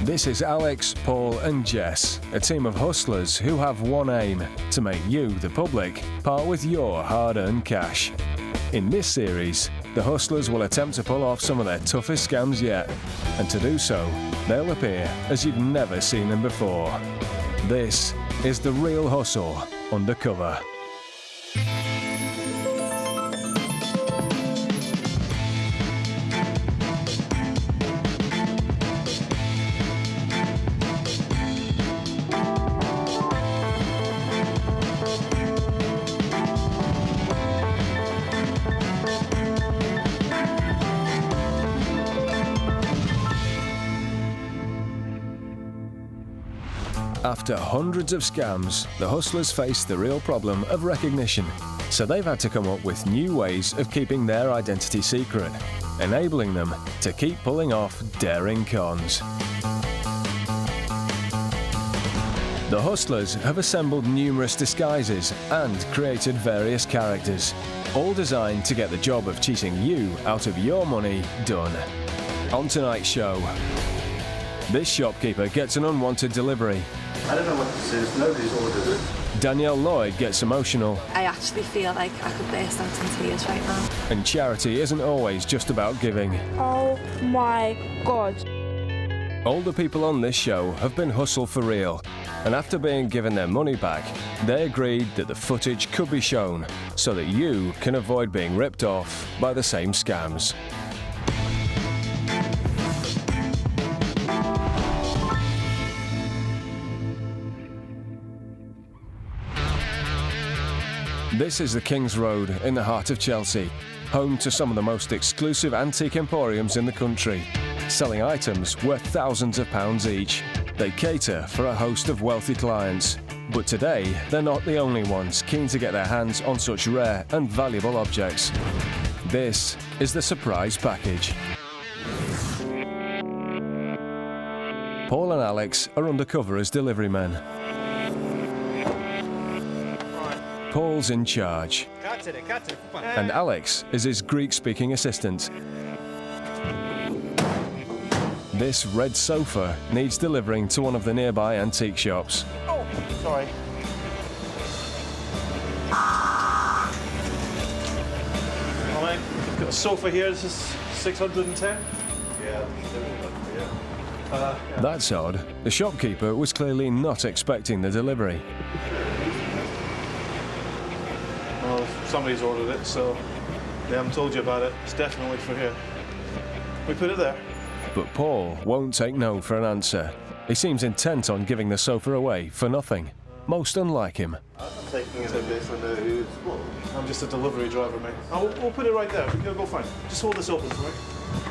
This is Alex, Paul and Jess, a team of hustlers who have one aim: to make you, the public, part with your hard-earned cash. In this series, the hustlers will attempt to pull off some of their toughest scams yet, and to do so, they'll appear as you've never seen them before. This is The Real Hustle Undercover. After hundreds of scams, the hustlers face the real problem of recognition, so they've had to come up with new ways of keeping their identity secret, enabling them to keep pulling off daring cons. The hustlers have assembled numerous disguises and created various characters, all designed to get the job of cheating you out of your money done. On tonight's show, this shopkeeper gets an unwanted delivery. I don't know what this is, nobody's ordered it. Danielle Lloyd gets emotional. I actually feel like I could burst out in tears right now. And charity isn't always just about giving. Oh my God. Older people on this show have been hustled for real, and after being given their money back, they agreed that the footage could be shown so that you can avoid being ripped off by the same scams. This is the King's Road in the heart of Chelsea, home to some of the most exclusive antique emporiums in the country, selling items worth thousands of pounds each. They cater for a host of wealthy clients, but today they're not the only ones keen to get their hands on such rare and valuable objects. This is the surprise package. Paul and Alex are undercover as delivery men. Paul's in charge, and Alex is his Greek-speaking assistant. This red sofa needs delivering to one of the nearby antique shops. Oh, sorry. All right, we've got a sofa here. This is 610. Yeah. That's odd. The shopkeeper was clearly not expecting the delivery. Well, somebody's ordered it, so they haven't told you about it. It's definitely for here. We put it there. But Paul won't take no for an answer. He seems intent on giving the sofa away for nothing. Most unlike him. I'm taking it based on who's what. I'm just a delivery driver, mate. Oh, we'll put it right there. We'll go fine. Just hold this open for me.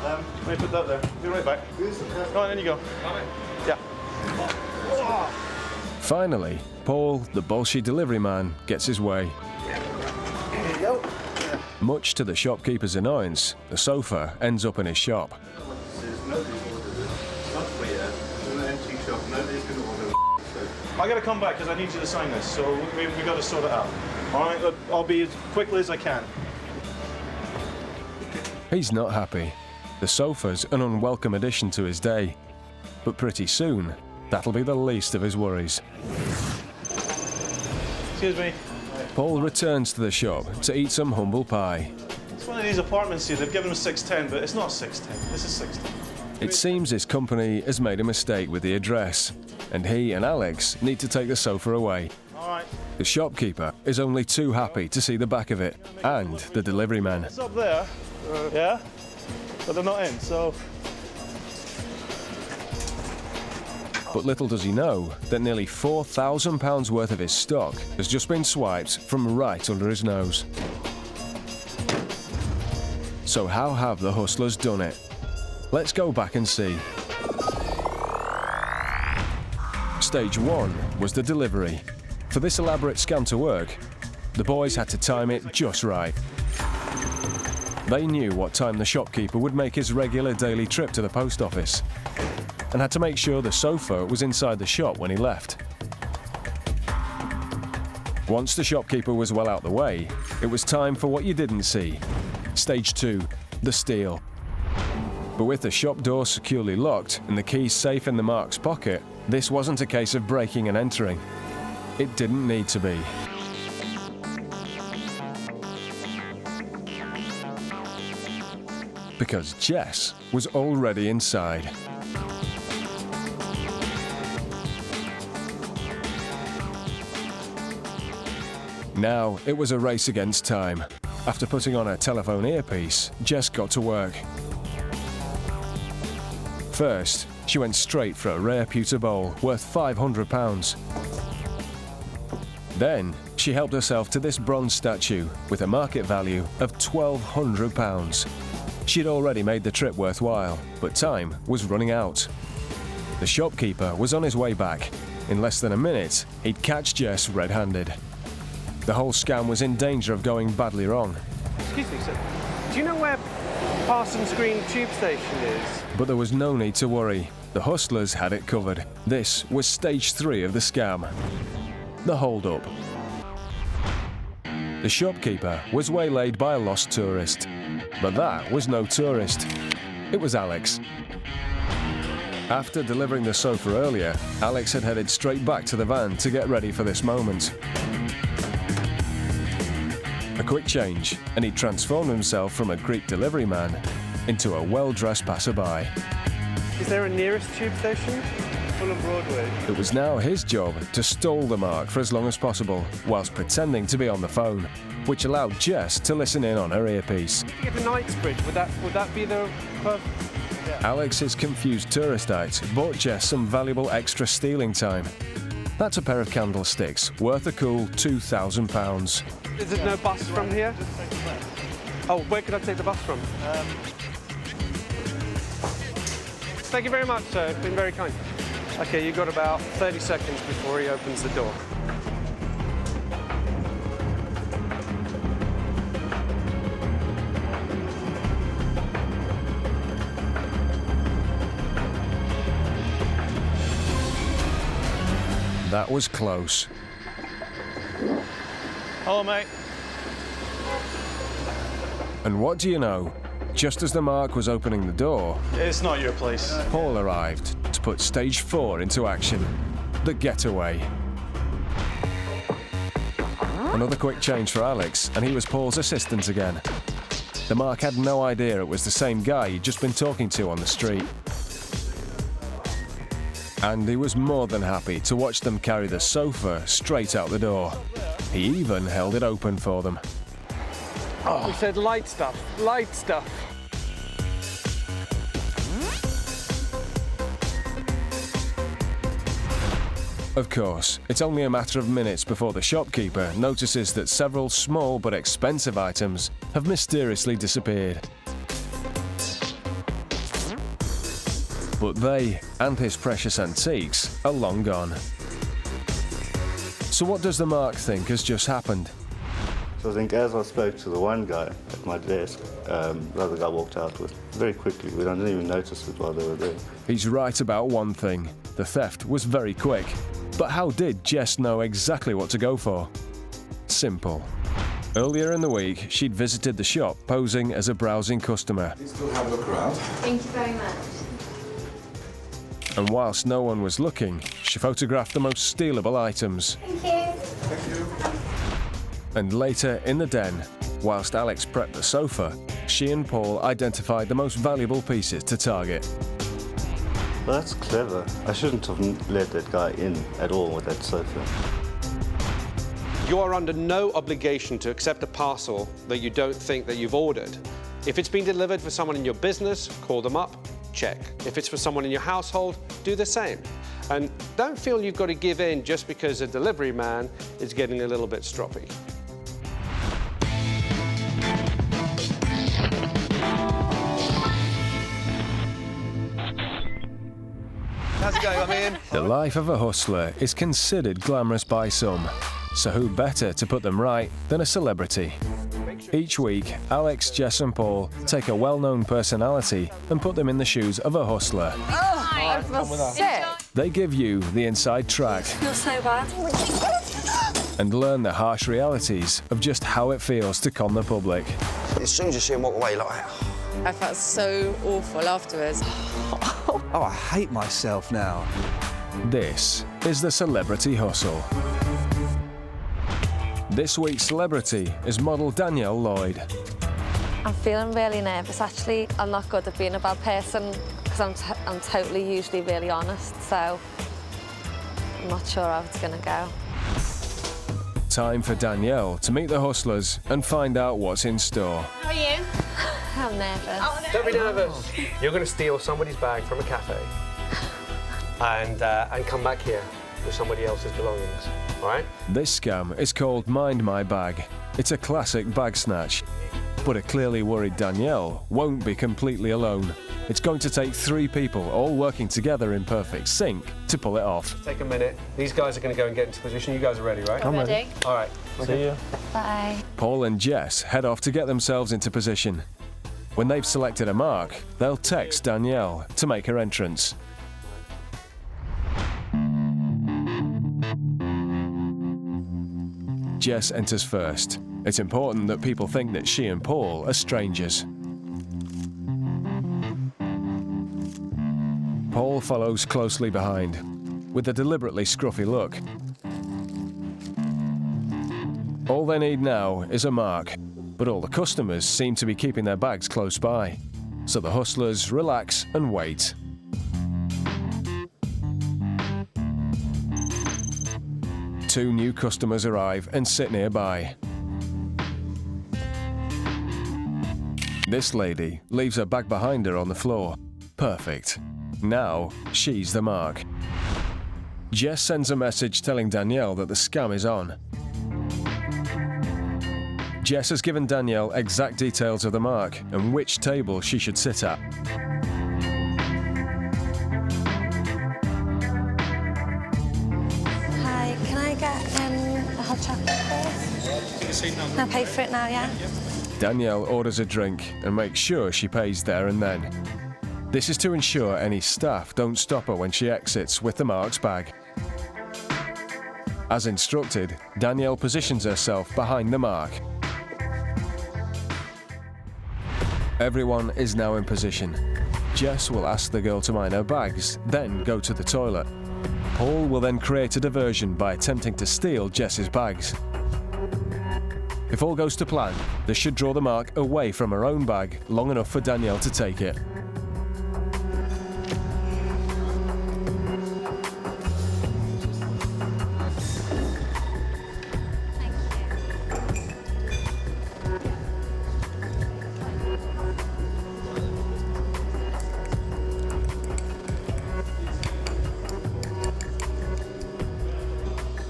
Let me put that there. Be right back. Who's the person? Go on, in you go. Yeah. Finally, Paul, the bullshit delivery man, gets his way. Here you go. Much to the shopkeeper's annoyance, the sofa ends up in his shop. This is nobody's ordered it. It's not for you. It's an antique shop. Nobody's going to order it. I got to come back because I need you to sign this, so we got to sort it out. All right, look, I'll be as quickly as I can. He's not happy. The sofa's an unwelcome addition to his day. But pretty soon, that'll be the least of his worries. Excuse me. Paul returns to the shop to eat some humble pie. It's one of these apartments here. They've given him 610, but it's not 610. This is 610. It seems his company has made a mistake with the address, and he and Alex need to take the sofa away. All right. The shopkeeper is only too happy to see the back of it, and the delivery man. It's up there. Yeah? But they're not in, so... But little does he know that nearly £4,000 worth of his stock has just been swiped from right under his nose. So how have the hustlers done it? Let's go back and see. Stage 1 was the delivery. For this elaborate scam to work, the boys had to time it just right. They knew what time the shopkeeper would make his regular daily trip to the post office, and had to make sure the sofa was inside the shop when he left. Once the shopkeeper was well out the way, it was time for what you didn't see. Stage 2, the steal. But with the shop door securely locked and the keys safe in the Mark's pocket, this wasn't a case of breaking and entering. It didn't need to be. Because Jess was already inside. Now it was a race against time. After putting on her telephone earpiece, Jess got to work. First, she went straight for a rare pewter bowl worth £500. Then, she helped herself to this bronze statue with a market value of £1,200. She'd already made the trip worthwhile, but time was running out. The shopkeeper was on his way back. In less than a minute, he'd catch Jess red-handed. The whole scam was in danger of going badly wrong. Excuse me, sir. Do you know where Parsons Green tube station is? But there was no need to worry. The hustlers had it covered. This was stage 3 of the scam. The hold-up. The shopkeeper was waylaid by a lost tourist. But that was no tourist. It was Alex. After delivering the sofa earlier, Alex had headed straight back to the van to get ready for this moment. A quick change, and he'd transformed himself from a Greek delivery man into a well-dressed passerby. Is there a nearest tube station? Fulham Broadway. It was now his job to stall the Mark for as long as possible, whilst pretending to be on the phone, which allowed Jess to listen in on her earpiece. If you get to Knightsbridge, would that be the perfect? Yeah. Alex's confused touristite bought Jess some valuable extra stealing time. That's a pair of candlesticks, worth a cool £2,000. Is there no bus from here? Oh, where could I take the bus from? Thank you very much, sir. It's been very kind. Okay, you've got about 30 seconds before he opens the door. That was close. Hello, mate. And what do you know? Just as the Mark was opening the door, It's not your place. Paul arrived to put stage 4 into action. The getaway. Another quick change for Alex, and he was Paul's assistant again. The Mark had no idea it was the same guy he'd just been talking to on the street. And he was more than happy to watch them carry the sofa straight out the door. He even held it open for them. We said light stuff, light stuff. Of course, it's only a matter of minutes before the shopkeeper notices that several small but expensive items have mysteriously disappeared. But they and his precious antiques are long gone. So what does the Mark think has just happened? So I think as I spoke to the one guy at my desk, the other guy walked out with very quickly. We didn't even notice it while they were there. He's right about one thing. The theft was very quick. But how did Jess know exactly what to go for? Simple. Earlier in the week, she'd visited the shop posing as a browsing customer. Please do have a look around. Thank you very much. And whilst no one was looking, she photographed the most stealable items. Thank you. Thank you. And later, in the den, whilst Alex prepped the sofa, she and Paul identified the most valuable pieces to target. Well, that's clever. I shouldn't have let that guy in at all with that sofa. You are under no obligation to accept a parcel that you don't think that you've ordered. If it's been delivered for someone in your business, call them up, check. If it's for someone in your household, do the same. And don't feel you've got to give in just because a delivery man is getting a little bit stroppy. How's it going? I'm Ian. The life of a hustler is considered glamorous by some, so who better to put them right than a celebrity? Each week, Alex, Jess and Paul take a well-known personality and put them in the shoes of a hustler. I feel sick. They give you the inside track Not so bad. and learn the harsh realities of just how it feels to con the public. As soon as you see him walk away, like, I felt so awful afterwards. Oh, I hate myself now. This is the Celebrity Hustle. This week's celebrity is model Danielle Lloyd. I'm feeling really nervous, actually. I'm not good at being a bad person because I'm totally usually really honest, so I'm not sure how it's going to go. Time for Danielle to meet the hustlers and find out what's in store. How are you? I'm nervous. Oh, no. Don't be nervous. You're going to steal somebody's bag from a cafe and come back here with somebody else's belongings, all right? This scam is called Mind My Bag. It's a classic bag snatch. But a clearly worried Danielle won't be completely alone. It's going to take 3 people all working together in perfect sync to pull it off. Take a minute. These guys are going to go and get into position. You guys are ready, right? I'm ready. All right. See ya. Bye. Paul and Jess head off to get themselves into position. When they've selected a mark, they'll text Danielle to make her entrance. Jess enters first. It's important that people think that she and Paul are strangers. Paul follows closely behind, with a deliberately scruffy look. All they need now is a mark, but all the customers seem to be keeping their bags close by, so the hustlers relax and wait. Two new customers arrive and sit nearby. This lady leaves her bag behind her on the floor. Perfect. Now she's the mark. Jess sends a message telling Danielle that the scam is on. Jess has given Danielle exact details of the mark and which table she should sit at. Hi, can I get a hot chocolate, please? Can I pay for it now, yeah? Danielle orders a drink and makes sure she pays there and then. This is to ensure any staff don't stop her when she exits with the mark's bag. As instructed, Danielle positions herself behind the mark. Everyone is now in position. Jess will ask the girl to mind her bags, then go to the toilet. Paul will then create a diversion by attempting to steal Jess's bags. If all goes to plan, they should draw the mark away from her own bag long enough for Danielle to take it.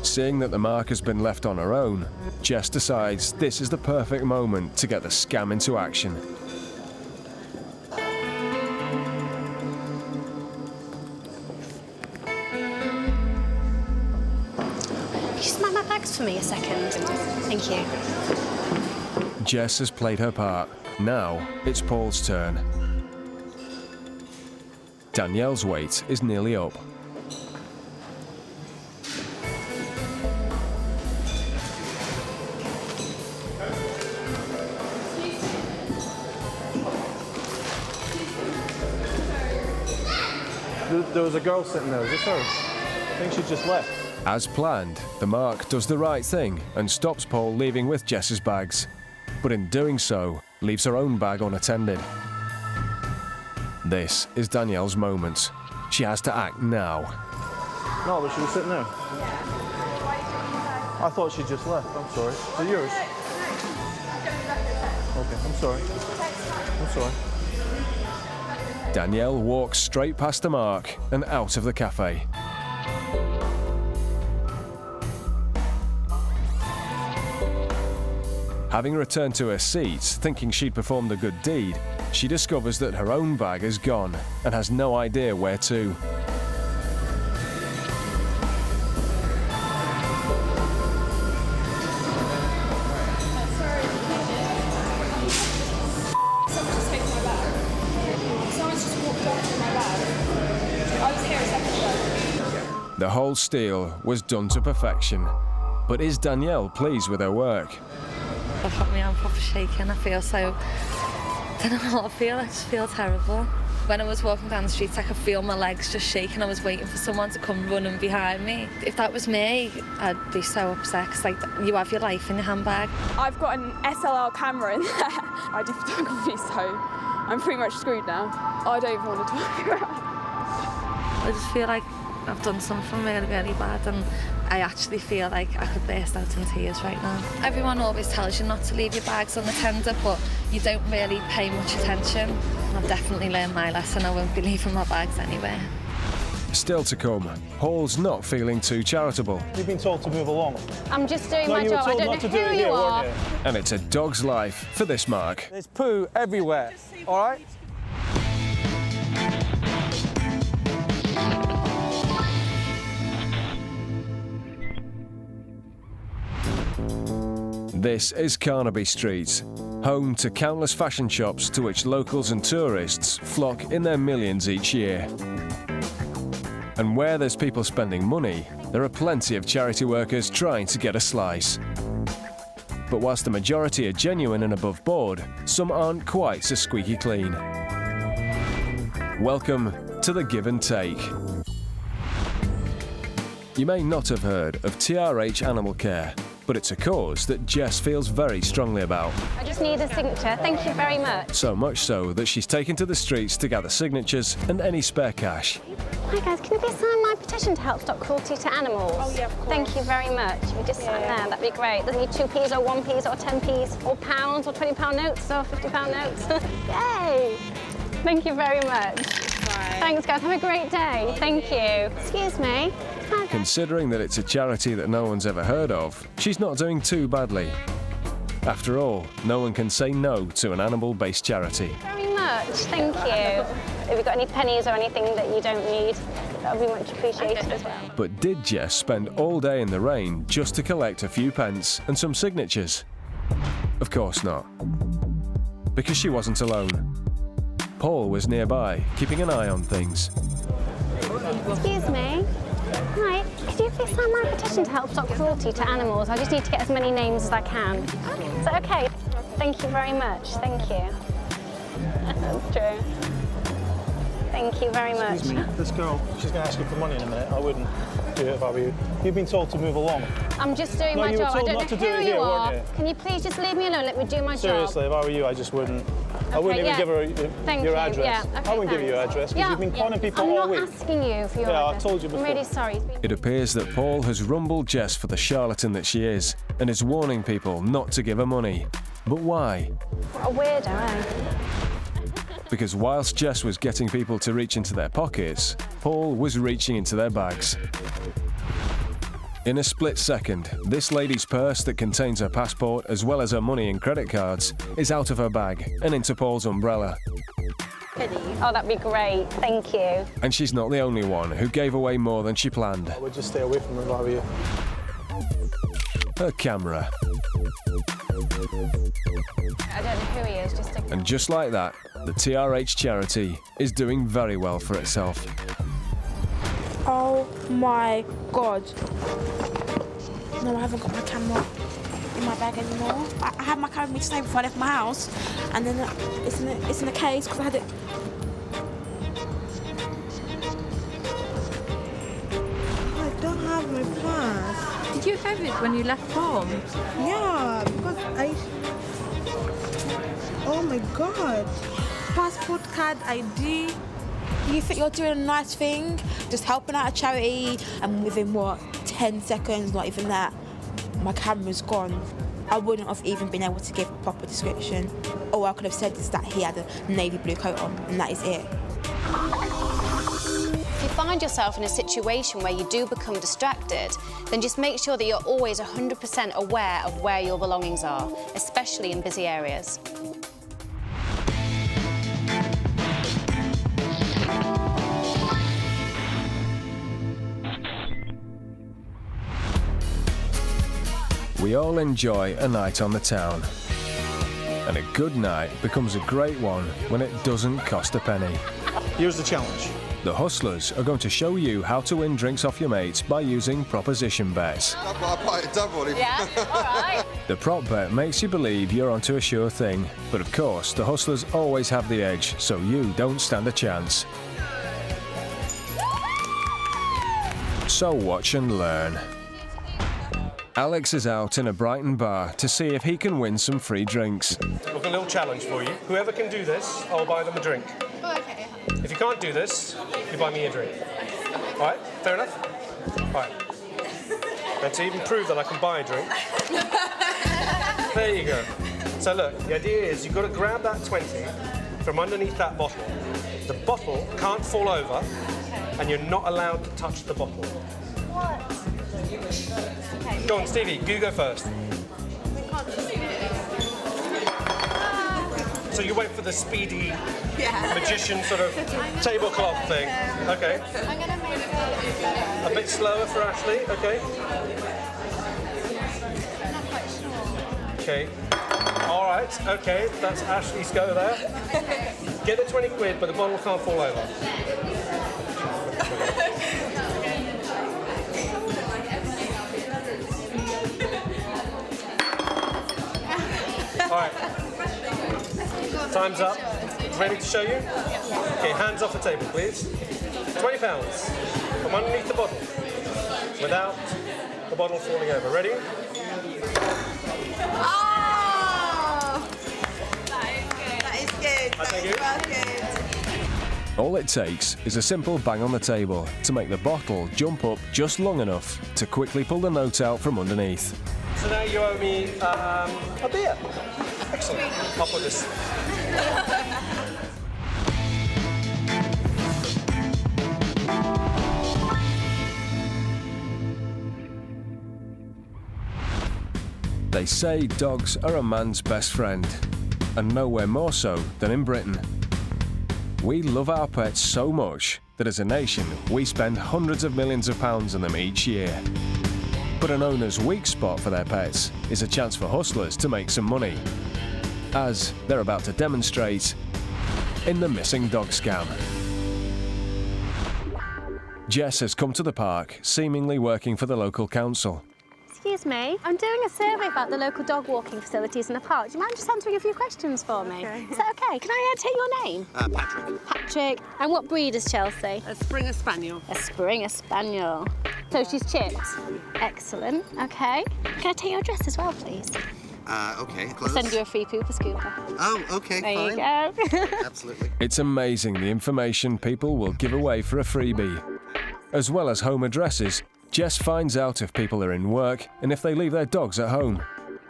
Seeing that the mark has been left on her own, Jess decides this is the perfect moment to get the scam into action. Can you smell my bags for me a second? Thank you. Jess has played her part. Now it's Paul's turn. Danielle's weight is nearly up. There was a girl sitting there. Is this her? I think she just left. As planned, the mark does the right thing and stops Paul leaving with Jess's bags. But in doing so, leaves her own bag unattended. This is Danielle's moment. She has to act now. No, but she was sitting there. I thought she just left. I'm sorry. Is it yours? Okay, I'm sorry. I'm sorry. Danielle walks straight past the mark and out of the cafe. Having returned to her seat, thinking she'd performed a good deed, she discovers that her own bag is gone and has no idea where to. The whole steal was done to perfection. But is Danielle pleased with her work? I've got my arm proper shaking. I feel so I don't know what I feel. I just feel terrible. When I was walking down the streets, I could feel my legs just shaking. I was waiting for someone to come running behind me. If that was me, I'd be so upset, because like, you have your life in your handbag. I've got an SLR camera in there. I do photography, so I'm pretty much screwed now. I don't even want to talk about it. I just feel like I've done something really, really bad, and I actually feel like I could burst out in tears right now. Everyone always tells you not to leave your bags on the tender, but you don't really pay much attention. I've definitely learned my lesson. I won't be leaving my bags anywhere. Still to come, Paul's not feeling too charitable. You've been told to move along. I'm just doing my job. I don't know who you are. And it's a dog's life for this mark. There's poo everywhere, all right? This is Carnaby Street, home to countless fashion shops to which locals and tourists flock in their millions each year. And where there's people spending money, there are plenty of charity workers trying to get a slice. But whilst the majority are genuine and above board, some aren't quite so squeaky clean. Welcome to the Give and Take. You may not have heard of TRH Animal Care, but it's a cause that Jess feels very strongly about. I just need a signature. Thank you very much. So much so that she's taken to the streets to gather signatures and any spare cash. Hi guys, can you please sign my petition to help stop cruelty to animals? Oh yeah, of course. Thank you very much. If you just sign there, that'd be great. Doesn't need 2p's or 1p's or 10p's or pounds or £20 notes or £50 notes. Yay! Thank you very much. Bye. Thanks guys, have a great day. Thank you. Excuse me. Hi. Considering that it's a charity that no one's ever heard of, she's not doing too badly. After all, no one can say no to an animal-based charity. Very much, thank you. If you've got any pennies or anything that you don't need, that would be much appreciated as well. But did Jess spend all day in the rain just to collect a few pence and some signatures? Of course not. Because she wasn't alone. Paul was nearby, keeping an eye on things. Excuse me. Hi, could you please sign my petition to help stop cruelty to animals? I just need to get as many names as I can. Is that okay? Thank you very much. Thank you. That's true. Thank you very much. Excuse me, this girl, she's going to ask you for money in a minute. I wouldn't do it if I were you. You've been told to move along. I'm just doing my you were job. I told don't not know to do who it you here, are. weren't you? Can you please just leave me alone? Let me do my job. Seriously, if I were you, I just wouldn't. I wouldn't even give her your address. Yeah, okay, I wouldn't give you your address because you've been conning people all week. I'm not asking you for your Yeah, address. I told you before. I'm really sorry. It appears that Paul has rumbled Jess for the charlatan that she is and is warning people not to give her money. But why? What a weirdo, eh? Because whilst Jess was getting people to reach into their pockets, Paul was reaching into their bags. In a split second, this lady's purse that contains her passport as well as her money and credit cards is out of her bag and into Paul's umbrella. Oh, that'd be great. Thank you. And she's not the only one who gave away more than she planned. I would just stay away from her if I were you. Her camera. I don't know who he is, just a... And just like that, the TRH charity is doing very well for itself. Oh my God. No, I haven't got my camera in my bag anymore. I had my camera with me today before I left my house, and then it's in the case because I had it. I don't have my purse. Did you have it when you left home? Yeah, because oh my God. Passport, card, ID. You think you're doing a nice thing, just helping out a charity, and within 10 seconds, not even that, my camera's gone. I wouldn't have even been able to give a proper description. All I could have said is that he had a navy blue coat on, and that is it. If you find yourself in a situation where you do become distracted, then just make sure that you're always 100% aware of where your belongings are, especially in busy areas. We all enjoy a night on the town. And a good night becomes a great one when it doesn't cost a penny. Here's the challenge. The hustlers are going to show you how to win drinks off your mates by using proposition bets. Yeah, all right. The prop bet makes you believe you're onto a sure thing, but of course the hustlers always have the edge, so you don't stand a chance. So watch and learn. Alex is out in a Brighton bar to see if he can win some free drinks. I've got a little challenge for you. Whoever can do this, I'll buy them a drink. Oh, okay. If you can't do this, you buy me a drink. All right, fair enough? All right. And to even prove that I can buy a drink, there you go. So look, the idea is you've got to grab that 20 from underneath that bottle. The bottle can't fall over, and you're not allowed to touch the bottle. What? Okay. Go on, Stevie, you go first. So you wait for the speedy magician sort of tablecloth thing. Okay. I'm going to make A bit slower for Ashley, okay. I'm not quite sure. Okay. All right, okay, that's Ashley's go there. Get the 20 quid, but the bottle can't fall over. All right. Time's up. Ready to show you? Okay, hands off the table, please. £20 from underneath the bottle, without the bottle falling over. Ready? Oh! That is good. Thank you. Well good. All it takes is a simple bang on the table to make the bottle jump up just long enough to quickly pull the note out from underneath. So now you owe me a beer. Excellent. I'll put this. They say dogs are a man's best friend, and nowhere more so than in Britain. We love our pets so much that as a nation we spend hundreds of millions of pounds on them each year. But an owner's weak spot for their pets is a chance for hustlers to make some money, as they're about to demonstrate in the missing dog scam. Jess has come to the park, seemingly working for the local council. Excuse me, I'm doing a survey about the local dog walking facilities in the park. Do you mind just answering a few questions for me? Okay. Is that okay? Can I take your name? Patrick. Patrick. And what breed is Chelsea? A Springer Spaniel. A Springer Spaniel. So she's chipped? Excellent, okay. Can I take your address as well, please? Okay. I'll Close. send you a free pooper scooper. Oh, okay, There fine. you go. Absolutely. It's amazing the information people will give away for a freebie. As well as home addresses, Jess finds out if people are in work and if they leave their dogs at home.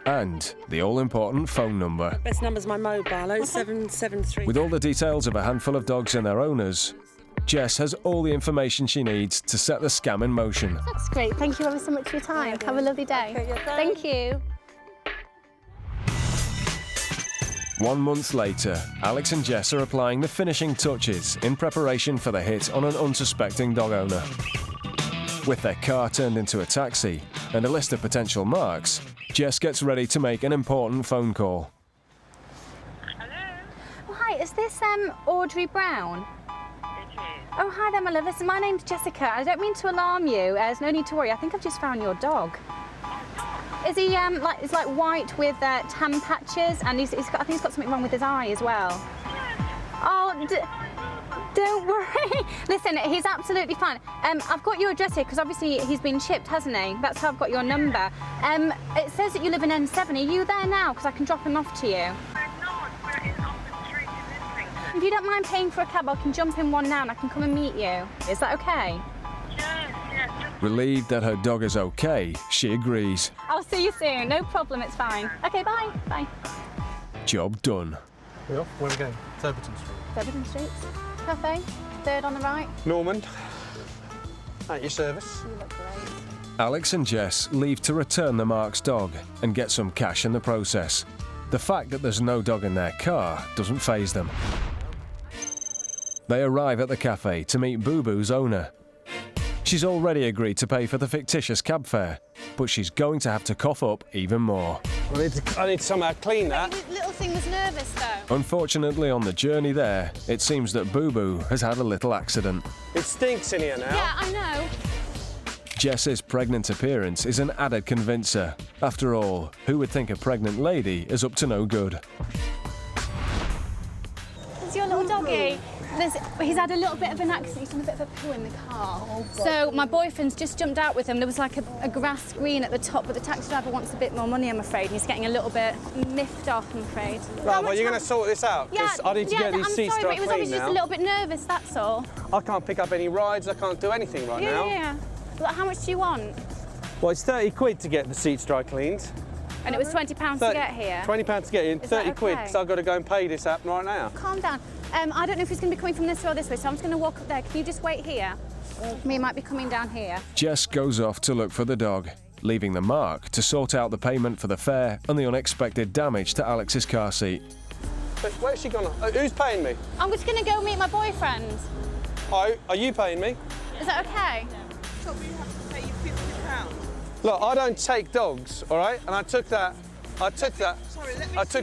And the all-important phone number. Best number's my mobile, 0773. With all the details of a handful of dogs and their owners, Jess has all the information she needs to set the scam in motion. That's great. Thank you ever so much for your time. Have a lovely day. Okay, Thank you. 1 month later, Alex and Jess are applying the finishing touches in preparation for the hit on an unsuspecting dog owner. With their car turned into a taxi and a list of potential marks, Jess gets ready to make an important phone call. Oh, hi, is this Audrey Brown? Oh, hi there, my love. Listen, my name's Jessica. I don't mean to alarm you. There's no need to worry. I think I've just found your dog. Is he is like white with tan patches, and I think he's got something wrong with his eye as well. Oh, don't worry. Listen, he's absolutely fine. I've got your address here because obviously he's been chipped, hasn't he? That's how I've got your number. It says that you live in N7. Are you there now? Because I can drop him off to you. I'm not. We're in Oxford Street in Islington. If you don't mind paying for a cab, I can jump in one now and I can come and meet you. Is that okay? Yes. Relieved that her dog is okay, she agrees. I'll see you soon. No problem. It's fine. Okay, bye. Bye. Job done. We off? Where are we going? Surbiton Street. Surbiton Street. Cafe. Third on the right. Norman. At your service. You look great. Alex and Jess leave to return the Mark's dog and get some cash in the process. The fact that there's no dog in their car doesn't faze them. They arrive at the cafe to meet Boo Boo's owner. She's already agreed to pay for the fictitious cab fare, but she's going to have to cough up even more. I need to somehow clean that. The little thing was nervous, though. Unfortunately, on the journey there, it seems that Boo Boo has had a little accident. It stinks in here now. Yeah, I know. Jess's pregnant appearance is an added convincer. After all, who would think a pregnant lady is up to no good? It's your little doggy. He's had a little bit of an accident. He's done a bit of a poo in the car. So my boyfriend's just jumped out with him. There was like a grass screen at the top, but the taxi driver wants a bit more money, I'm afraid. He's getting a little bit miffed off, I'm afraid. Right, well, you're going to sort this out? Yeah, I need to get these seats I'm sorry, dry but he was clean obviously just a little bit nervous, that's all. I can't pick up any rides, I can't do anything right now. Yeah. Well, how much do you want? Well, it's 30 quid to get the seats dry cleaned. And it was £20 to get here? £20 to get in, 30 quid, because I've got to go and pay this app right now. Calm down. I don't know if he's going to be coming from this way or this way, so I'm just going to walk up there. Can you just wait here? Me might be coming down here. Jess goes off to look for the dog, leaving the Mark to sort out the payment for the fare and the unexpected damage to Alex's car seat. But where's she gone? Who's paying me? I'm just going to go meet my boyfriend. Oh, are you paying me? Is that okay? So we have to pay you £50. Look, I don't take dogs, all right? And I took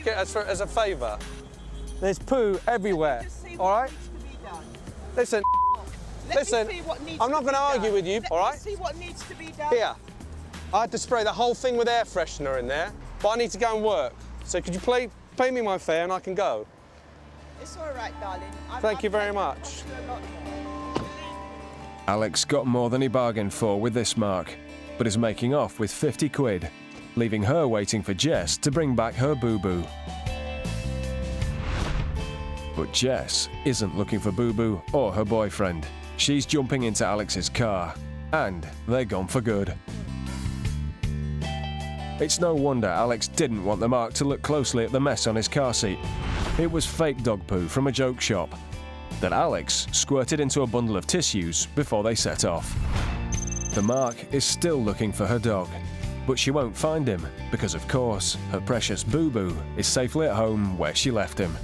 it as a favour. There's poo everywhere, all right? Listen, I'm not going to argue with you, all right? See what needs to be done. Here, I had to spray the whole thing with air freshener in there, but I need to go and work. So could you pay me my fare and I can go? It's all right, darling. Thank you very much. Alex got more than he bargained for with this Mark, but is making off with 50 quid, leaving her waiting for Jess to bring back her Boo Boo. But Jess isn't looking for Boo Boo or her boyfriend. She's jumping into Alex's car, and they're gone for good. It's no wonder Alex didn't want the Mark to look closely at the mess on his car seat. It was fake dog poo from a joke shop that Alex squirted into a bundle of tissues before they set off. The Mark is still looking for her dog, but she won't find him because, of course, her precious Boo Boo is safely at home where she left him.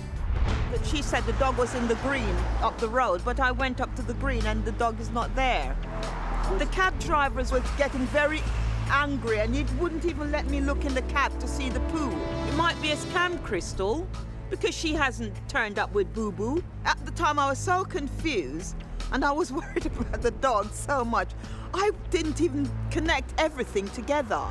But she said the dog was in the green up the road, but I went up to the green and the dog is not there. The cab drivers were getting very angry and he wouldn't even let me look in the cab to see the poo. It might be a scam, Crystal, because she hasn't turned up with Boo Boo. At the time I was so confused and I was worried about the dog so much. I didn't even connect everything together.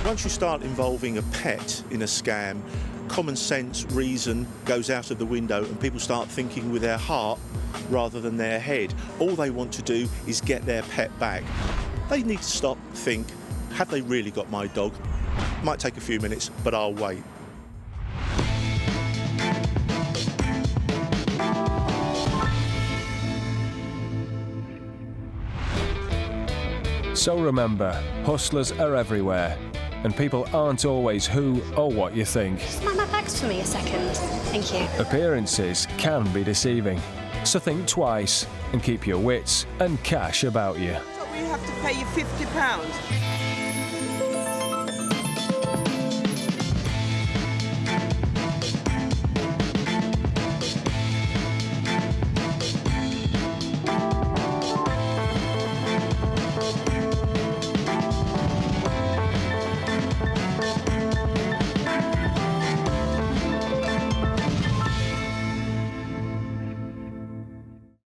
Once you start involving a pet in a scam, common sense, reason goes out of the window and people start thinking with their heart rather than their head. All they want to do is get their pet back. They need to stop, think, have they really got my dog? Might take a few minutes, but I'll wait. So remember, hustlers are everywhere, and people aren't always who or what you think. Mind my bags for me a second? Thank you. Appearances can be deceiving, so think twice and keep your wits and cash about you. So we have to pay you £50.